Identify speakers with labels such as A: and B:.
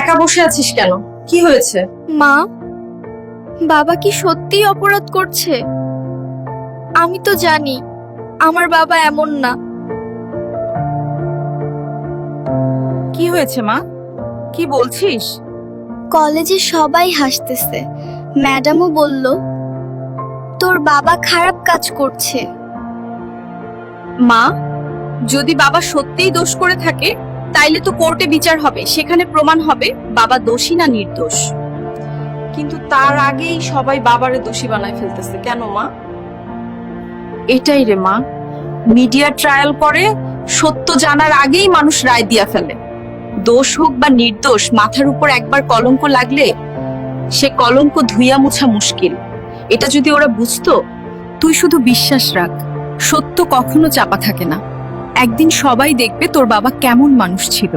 A: একা বসে আছিস কেন? কি হয়েছে?
B: মা, বাবা কি সত্যিই অপরাধ করছে? আমি তো জানি আমার বাবা এমন না।
C: কি হয়েছে মা? কি বলছিস?
B: কলেজে সবাই হাসতেছে, ম্যাডামও বলল তোর বাবা খারাপ কাজ করছে।
C: মা, যদি বাবা সত্যিই দোষ করে থাকে তাইলে তো কোর্টে বিচার হবে, সেখানে প্রমাণ হবে বাবা দোষী না নির্দোষ।
A: কিন্তু তার আগেই সবাই বাবারে দোষী বানায় ফেলতেছে কেন মা?
C: এটাই রে মা, মিডিয়া ট্রায়াল করে সত্য জানার আগেই মানুষ রায় দিয়া ফেলে। দোষ হোক বা নির্দোষ, মাথার উপর একবার কলঙ্ক লাগলে সে কলঙ্ক ধুইয়া মোছা মুশকিল। এটা যদি ওরা বুঝতো। তুই শুধু বিশ্বাস রাখ, সত্য কখনো চাপা থাকে না। একদিন সবাই দেখবে তোর বাবা কেমন মানুষ ছিল।